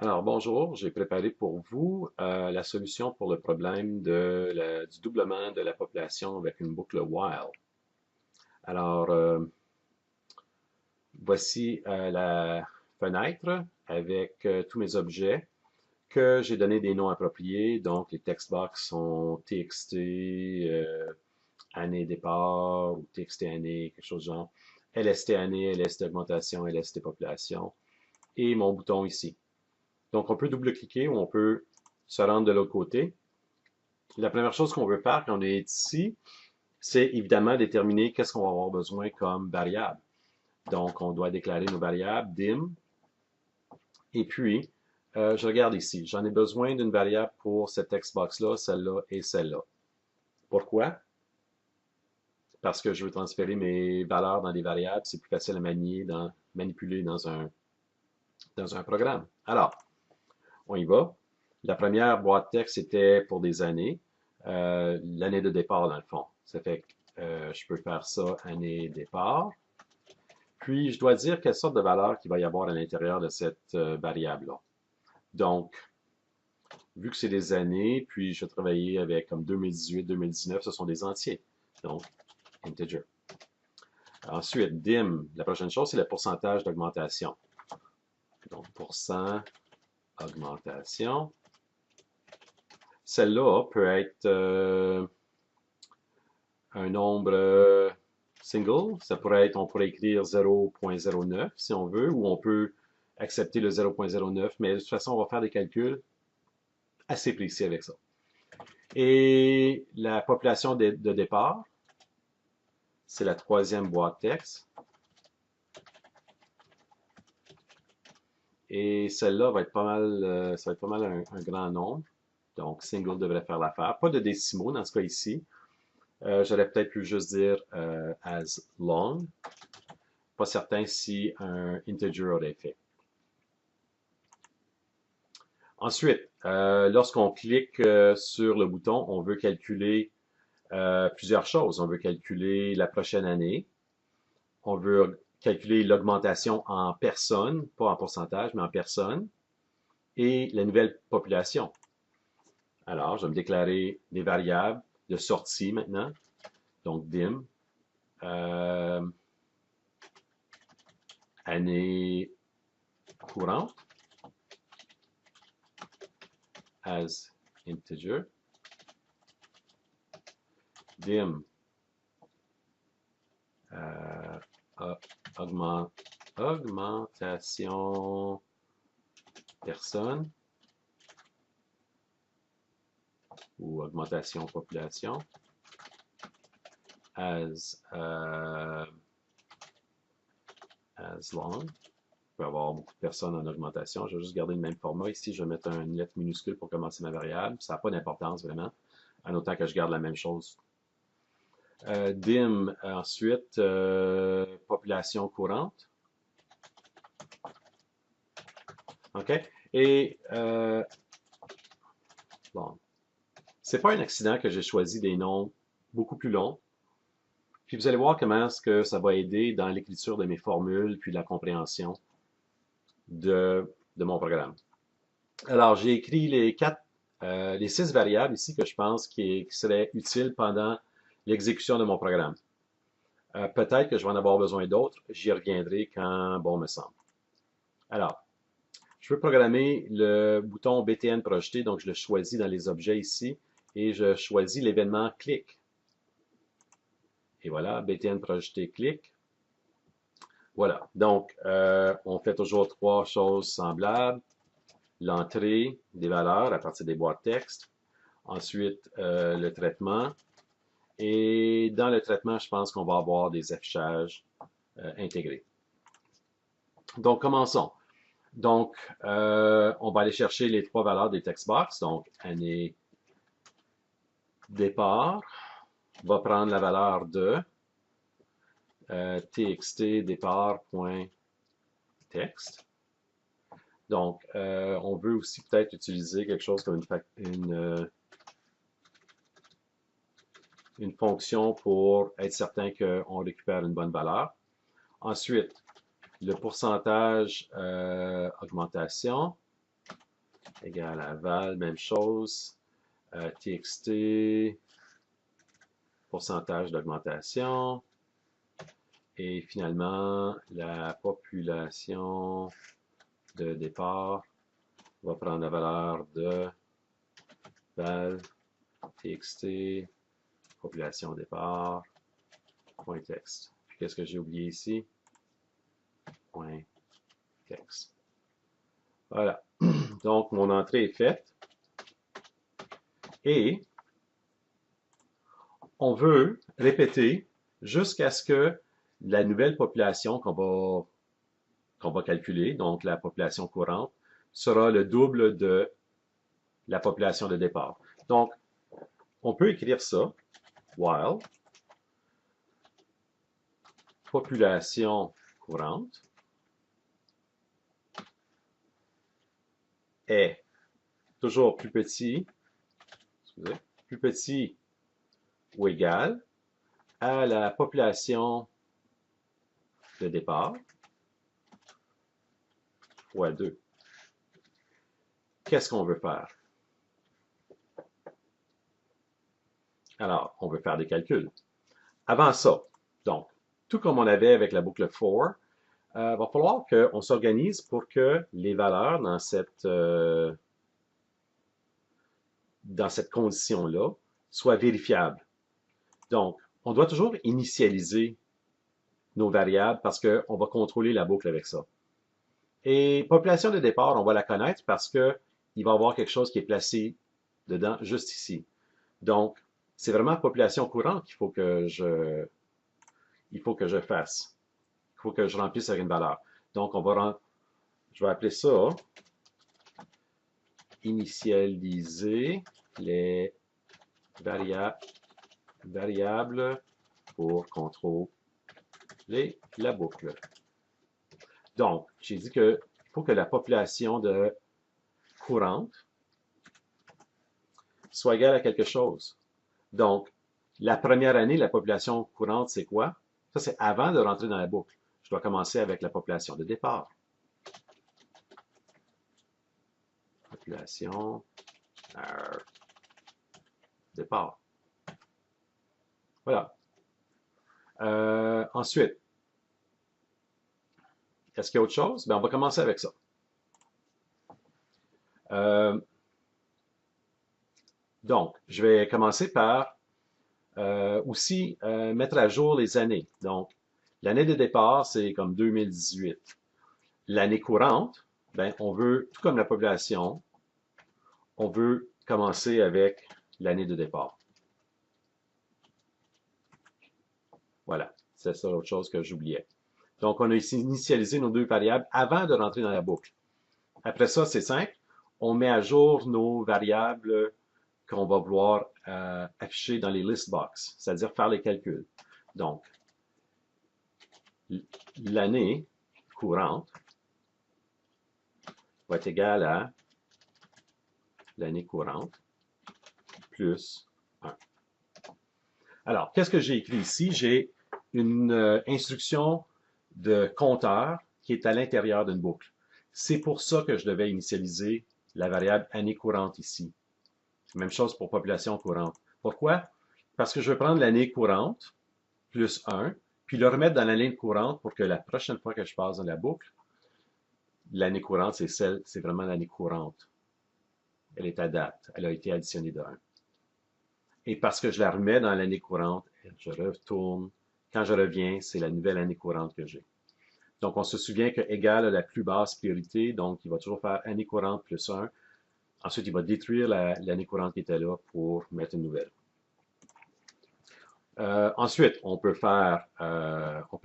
Alors, bonjour, j'ai préparé pour vous la solution pour le problème du doublement de la population avec une boucle while. Alors, voici la fenêtre avec tous mes objets que j'ai donné des noms appropriés. Donc, les text box sont txt année départ ou txt année, quelque chose de genre. LST année, LST augmentation, LST population. Et mon bouton ici. Donc, on peut double-cliquer ou on peut se rendre de l'autre côté. La première chose qu'on veut faire quand on est ici, c'est évidemment déterminer qu'est-ce qu'on va avoir besoin comme variable. Donc, on doit déclarer nos variables, dim, et puis, je regarde ici, j'en ai besoin d'une variable pour cette text box-là, celle-là et celle-là. Pourquoi? Parce que je veux transférer mes valeurs dans des variables, c'est plus facile à manipuler dans un programme. Alors, on y va. La première boîte texte était pour des années, l'année de départ dans le fond. Ça fait que je peux faire ça année départ. Puis, je dois dire quelle sorte de valeur qu'il va y avoir à l'intérieur de cette variable-là. Donc, vu que c'est des années, puis je vais travailler avec comme 2018, 2019, ce sont des entiers. Donc, integer. Ensuite, dim, la prochaine chose, c'est le pourcentage d'augmentation. Donc, pourcent augmentation. Celle-là peut être un nombre single. Ça pourrait être, on pourrait écrire 0.09 si on veut, ou on peut accepter le 0.09, mais de toute façon, on va faire des calculs assez précis avec ça. Et la population de départ, c'est la troisième boîte texte. Et celle-là va être pas mal, ça va être pas mal un grand nombre. Donc, single devrait faire l'affaire. Pas de décimaux dans ce cas ici. J'aurais peut-être pu juste dire as long. Pas certain si un integer aurait fait. Ensuite, lorsqu'on clique sur le bouton, on veut calculer plusieurs choses. On veut calculer la prochaine année. On veut calculer l'augmentation en personnes, pas en pourcentage, mais en personnes. Et la nouvelle population. Alors, je vais me déclarer des variables de sortie maintenant. Donc, dim. Année courante. As integer. Dim. Augmentation personne ou augmentation population as long. On peut avoir beaucoup de personnes en augmentation. Je vais juste garder le même format. Ici, je vais mettre une lettre minuscule pour commencer ma variable. Ça n'a pas d'importance vraiment, en autant que je garde la même chose. Dim, ensuite, population courante. OK? Et, bon, c'est pas un accident que j'ai choisi des noms beaucoup plus longs. Puis vous allez voir comment est-ce que ça va aider dans l'écriture de mes formules, puis la compréhension de mon programme. Alors, j'ai écrit les 6 variables ici que je pense qui seraient utiles pendant l'exécution de mon programme. Peut-être que je vais en avoir besoin d'autres. J'y reviendrai quand bon me semble. Alors, je veux programmer le bouton BTN projeté, donc je le choisis dans les objets ici, et je choisis l'événement clic. Et voilà, BTN projeté clic. Voilà, donc on fait toujours 3 choses semblables. L'entrée des valeurs à partir des boîtes texte. Ensuite, le traitement. Et dans le traitement, je pense qu'on va avoir des affichages intégrés. Donc, commençons. Donc, on va aller chercher les 3 valeurs des text box. Donc, année départ va prendre la valeur de txt départ.text. Donc, on veut aussi peut-être utiliser quelque chose comme une fonction pour être certain qu'on récupère une bonne valeur. Ensuite, le pourcentage augmentation. égale à val, même chose, txt, pourcentage d'augmentation, et finalement, la population de départ va prendre la valeur de val, txt, population départ, point texte. Puis qu'est-ce que j'ai oublié ici? Point texte. Voilà. Donc, mon entrée est faite. Et on veut répéter jusqu'à ce que la nouvelle population qu'on va calculer, donc la population courante, sera le double de la population de départ. Donc, on peut écrire ça, while population courante est toujours plus petit, plus petit ou égal à la population de départ fois 2. Qu'est-ce qu'on veut faire? Alors, on veut faire des calculs. Avant ça, donc, tout comme on avait avec la boucle for, va falloir qu'on s'organise pour que les valeurs dans cette condition-là soient vérifiables. Donc, on doit toujours initialiser nos variables parce qu'on va contrôler la boucle avec ça. Et population de départ, on va la connaître parce que il va y avoir quelque chose qui est placé dedans, juste ici. Donc, c'est vraiment population courante qu'il faut que je fasse. Il faut que je remplisse avec une valeur. Donc, je vais appeler ça initialiser les variables pour contrôler la boucle. Donc, j'ai dit qu'il faut que la population de courante soit égale à quelque chose. Donc, la première année, la population courante, c'est quoi? Ça, c'est avant de rentrer dans la boucle. Je dois commencer avec la population de départ. Population départ. Voilà. Ensuite, est-ce qu'il y a autre chose? Ben, on va commencer avec ça. Donc, je vais commencer par aussi mettre à jour les années. Donc, l'année de départ, c'est comme 2018. L'année courante, ben, on veut, tout comme la population, on veut commencer avec l'année de départ. Voilà, c'est ça l'autre chose que j'oubliais. Donc, on a initialisé nos deux variables avant de rentrer dans la boucle. Après ça, c'est simple. On met à jour nos variables qu'on va vouloir afficher dans les list box, c'est-à-dire faire les calculs. Donc, l'année courante va être égale à l'année courante plus 1. Alors, qu'est-ce que j'ai écrit ici? J'ai une instruction de compteur qui est à l'intérieur d'une boucle. C'est pour ça que je devais initialiser la variable année courante ici. Même chose pour population courante. Pourquoi? Parce que je vais prendre l'année courante plus 1, puis le remettre dans l'année courante pour que la prochaine fois que je passe dans la boucle, l'année courante, c'est vraiment l'année courante. Elle est à date. Elle a été additionnée de 1. Et parce que je la remets dans l'année courante, je retourne. Quand je reviens, c'est la nouvelle année courante que j'ai. Donc, on se souvient que égal à la plus basse priorité, donc il va toujours faire année courante plus 1. Ensuite, il va détruire l'année courante qui était là pour mettre une nouvelle. Ensuite, on peut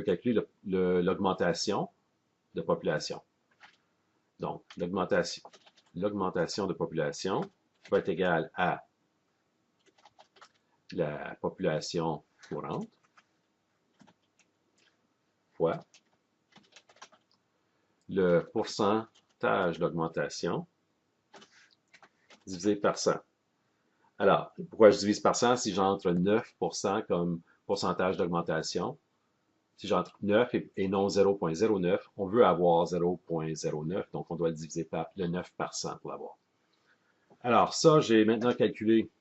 calculer l'augmentation de population. Donc, l'augmentation de population va être égale à la population courante fois le pourcentage d'augmentation divisé par 100. Alors, pourquoi je divise par 100 si j'entre 9% comme pourcentage d'augmentation? Si j'entre 9 et non 0.09, on veut avoir 0.09, donc on doit le diviser par le 9 par 100 pour l'avoir. Alors ça, j'ai maintenant calculé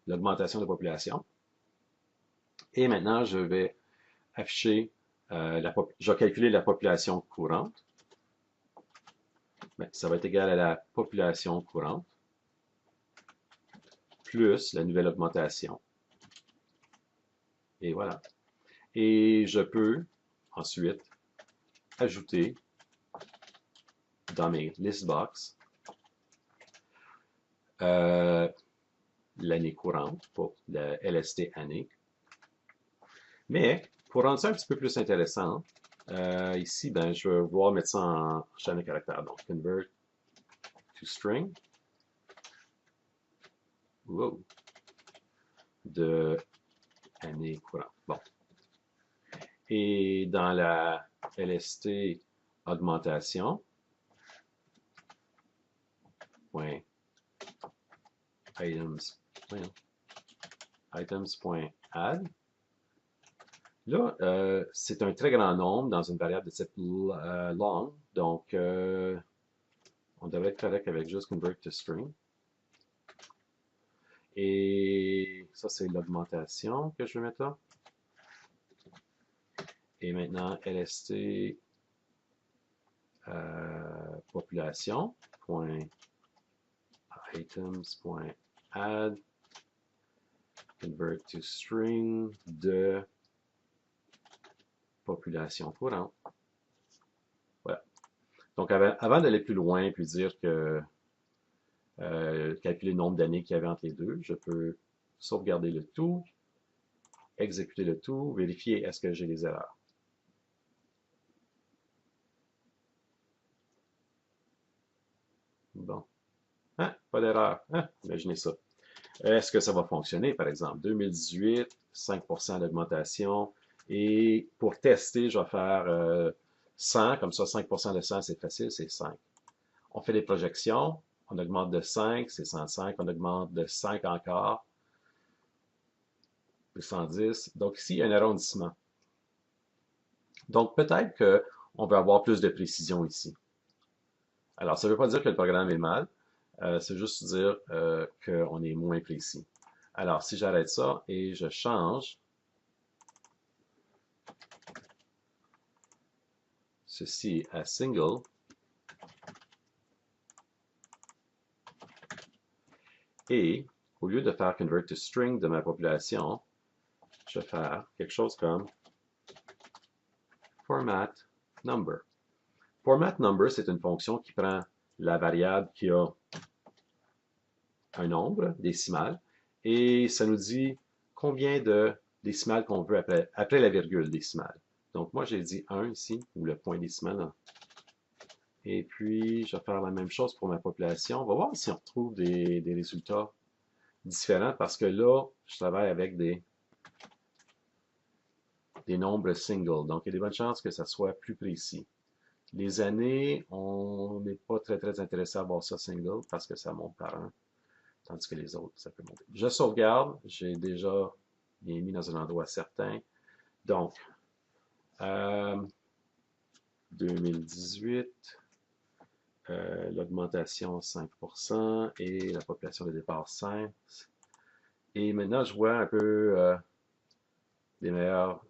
l'augmentation de la population. Et maintenant, je vais afficher, je vais calculer la population courante. Bien, ça va être égal à la population courante plus la nouvelle augmentation. Et voilà. Et je peux ensuite ajouter dans mes list box l'année courante pour le LST année. Mais pour rendre ça un petit peu plus intéressant, ici, ben, je vais vouloir mettre ça en chaîne de caractères. Donc, convert to string. Wow. De année courante. Bon. Et dans la LST augmentation, point items, items.add. Là, c'est un très grand nombre dans une variable de type long, donc on devrait être correct avec juste convert to string. Et ça, c'est l'augmentation que je vais mettre là. Et maintenant, LST population, point items.add, convert to string de population courante. Voilà. Donc, avant d'aller plus loin et puis dire que calculer le nombre d'années qu'il y avait entre les deux, je peux sauvegarder le tout, exécuter le tout, vérifier est-ce que j'ai des erreurs. Bon. Hein? Pas d'erreur. Hein? Imaginez ça. Est-ce que ça va fonctionner, par exemple? 2018, 5% d'augmentation. Et pour tester, je vais faire 100, comme ça 5% de 100, c'est facile, c'est 5. On fait des projections, on augmente de 5, c'est 105, on augmente de 5 encore, c'est 110. Donc ici, il y a un arrondissement. Donc peut-être qu'on veut avoir plus de précision ici. Alors, ça ne veut pas dire que le programme est mal, c'est juste dire qu'on est moins précis. Alors, si j'arrête ça et je change ceci à single, et au lieu de faire convert to string de ma population, je vais faire quelque chose comme format number. Format number, c'est une fonction qui prend la variable qui a un nombre décimal et ça nous dit combien de décimales qu'on veut après la virgule décimale. Donc moi j'ai dit 1 ici, ou le point décimal. Et puis je vais faire la même chose pour ma population. On va voir si on retrouve des résultats différents parce que là, je travaille avec des nombres singles. Donc il y a des bonnes chances que ça soit plus précis. Les années, on n'est pas très intéressé à voir ça single parce que ça monte par 1, tandis que les autres, ça peut monter. Je sauvegarde, j'ai déjà bien mis dans un endroit certain. Donc, 2018, l'augmentation 5% et la population de départ 5. Et maintenant, je vois un peu des meilleurs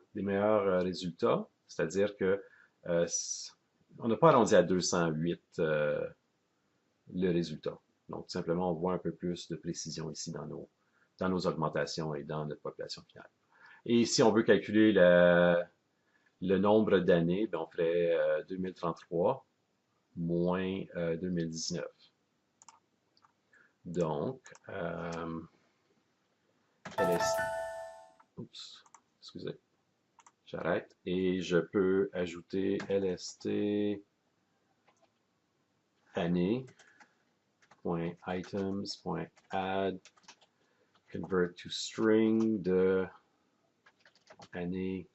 résultats, c'est-à-dire que on n'a pas arrondi à 208 le résultat. Donc, tout simplement, on voit un peu plus de précision ici dans nos augmentations et dans notre population finale. Et si on veut calculer le nombre d'années, ben on ferait 2033 moins 2019. Donc, oups, excusez, j'arrête. Et je peux ajouter LST année .items.add convert to string de année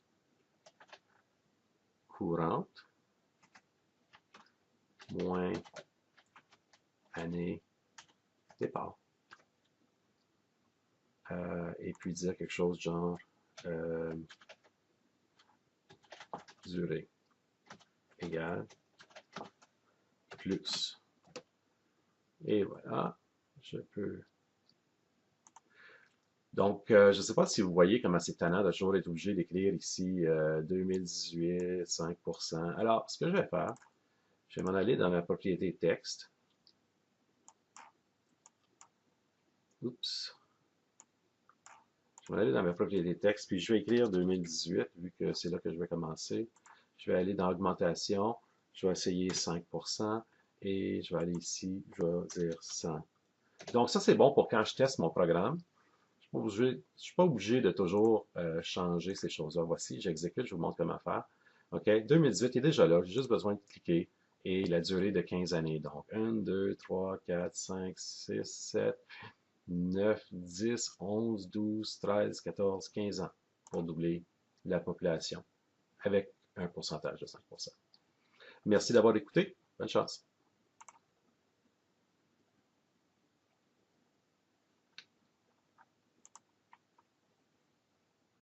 courante moins année départ. Et puis dire quelque chose genre durée égale plus. Et voilà, je peux... Donc, je ne sais pas si vous voyez comment c'est tannant de toujours être obligé d'écrire ici 2018, 5%. Alors, ce que je vais faire, je vais m'en aller dans la propriété texte. Oups. Je vais aller dans ma propriété texte, puis je vais écrire 2018, vu que c'est là que je vais commencer. Je vais aller dans augmentation, je vais essayer 5%, et je vais aller ici, je vais dire 100. Donc ça, c'est bon pour quand je teste mon programme. Je ne suis pas obligé de toujours changer ces choses-là. Voici, j'exécute, je vous montre comment faire. OK, 2018 est déjà là, j'ai juste besoin de cliquer et la durée de 15 années. Donc, 1, 2, 3, 4, 5, 6, 7, 9, 10, 11, 12, 13, 14, 15 ans pour doubler la population avec un pourcentage de 5%. Merci d'avoir écouté. Bonne chance.